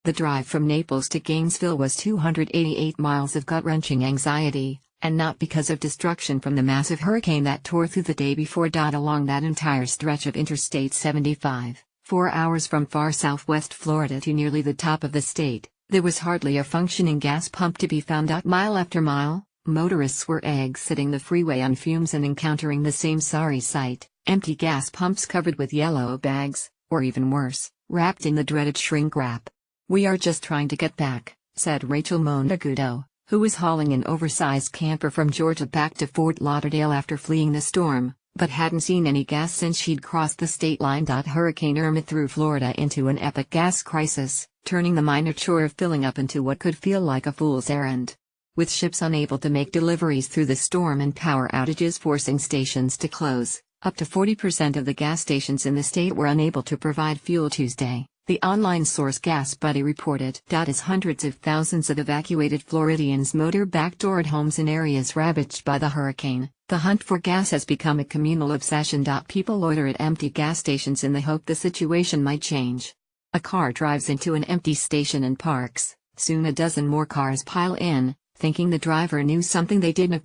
The drive from Naples to Gainesville was 288 miles of gut-wrenching anxiety, and not because of destruction from the massive hurricane that tore through the day before. Along that entire stretch of Interstate 75, 4 hours from far southwest Florida to nearly the top of the state, there was hardly a functioning gas pump to be found. Mile after mile, motorists were exiting the freeway on fumes and encountering the same sorry sight: empty gas pumps covered with yellow bags, or even worse, wrapped in the dreaded shrink wrap. "We are just trying to get back," said Rachel Montagudo, who was hauling an oversized camper from Georgia back to Fort Lauderdale after fleeing the storm, but hadn't seen any gas since she'd crossed the state line. Hurricane Irma threw Florida into an epic gas crisis, turning the minor chore of filling up into what could feel like a fool's errand. With ships unable to make deliveries through the storm and power outages forcing stations to close, up to 40% of the gas stations in the state were unable to provide fuel Tuesday, the online source GasBuddy reported. As hundreds of thousands of evacuated Floridians motor back toward homes in areas ravaged by the hurricane, the hunt for gas has become a communal obsession. People loiter at empty gas stations in the hope the situation might change. A car drives into an empty station and parks, soon a dozen more cars pile in, thinking the driver knew something they didn't.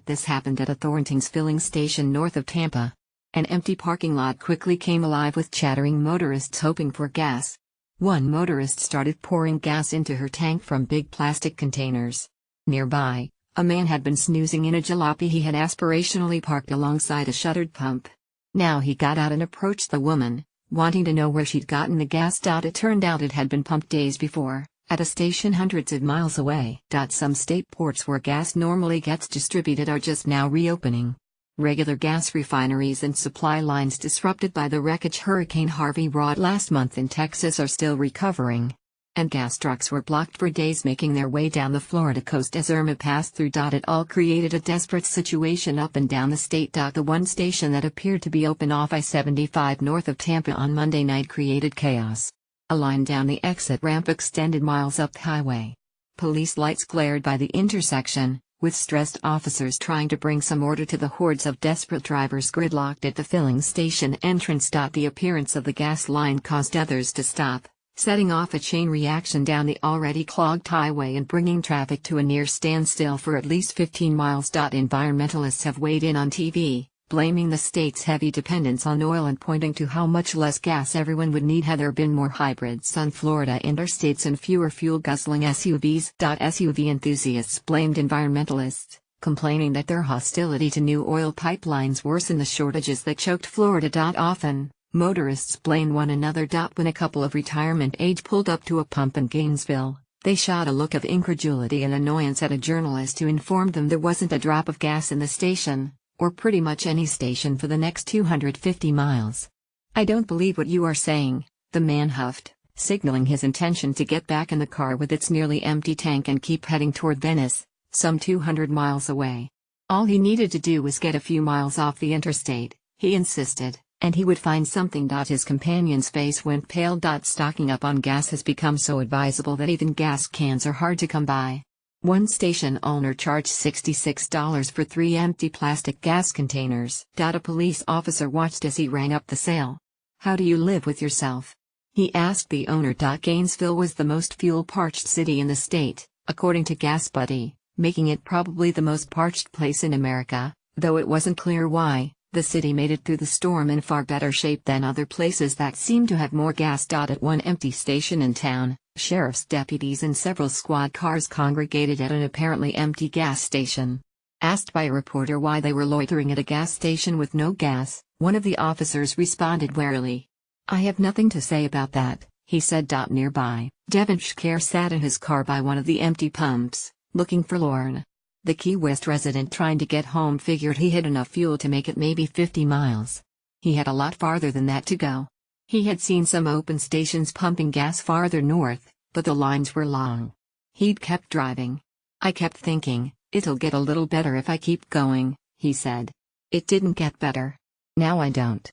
This happened at a Thornton's filling station north of Tampa. An empty parking lot quickly came alive with chattering motorists hoping for gas. One motorist started pouring gas into her tank from big plastic containers. Nearby, a man had been snoozing in a jalopy he had aspirationally parked alongside a shuttered pump. Now he got out and approached the woman, wanting to know where she'd gotten the gas. It turned out it had been pumped days before, at a station hundreds of miles away. Some state ports where gas normally gets distributed are just now reopening. Regular gas refineries and supply lines disrupted by the wreckage Hurricane Harvey wrought last month in Texas are still recovering. And gas trucks were blocked for days making their way down the Florida coast as Irma passed through. It all created a desperate situation up and down the state. The one station that appeared to be open off I-75 north of Tampa on Monday night created chaos. A line down the exit ramp extended miles up the highway. Police lights glared by the intersection, with stressed officers trying to bring some order to the hordes of desperate drivers gridlocked at the filling station entrance. The appearance of the gas line caused others to stop, setting off a chain reaction down the already clogged highway and bringing traffic to a near standstill for at least 15 miles. Environmentalists have weighed in on TV, blaming the state's heavy dependence on oil and pointing to how much less gas everyone would need had there been more hybrids on Florida interstates and fewer fuel-guzzling SUVs. SUV enthusiasts blamed environmentalists, complaining that their hostility to new oil pipelines worsened the shortages that choked Florida. Often, motorists blamed one another. When a couple of retirement age pulled up to a pump in Gainesville, they shot a look of incredulity and annoyance at a journalist who informed them there wasn't a drop of gas in the station, or pretty much any station for the next 250 miles. "I don't believe what you are saying," the man huffed, signaling his intention to get back in the car with its nearly empty tank and keep heading toward Venice, some 200 miles away. All he needed to do was get a few miles off the interstate, he insisted, and he would find something. His companion's face went pale. Stocking up on gas has become so advisable that even gas cans are hard to come by. One station owner charged $66 for 3 empty plastic gas containers. A police officer watched as he rang up the sale. "How do you live with yourself?" he asked the owner. Gainesville was the most fuel-parched city in the state, according to GasBuddy, making it probably the most parched place in America, though it wasn't clear why. The city made it through the storm in far better shape than other places that seemed to have more gas. At one empty station in town, sheriff's deputies and several squad cars congregated at an apparently empty gas station. Asked by a reporter why they were loitering at a gas station with no gas, one of the officers responded warily. "I have nothing to say about that," he said. Nearby, Devin Schker sat in his car by one of the empty pumps, looking forlorn. The Key West resident trying to get home figured he had enough fuel to make it maybe 50 miles. He had a lot farther than that to go. He had seen some open stations pumping gas farther north, but the lines were long. He'd kept driving. "I kept thinking, it'll get a little better if I keep going," he said. "It didn't get better. Now I don't."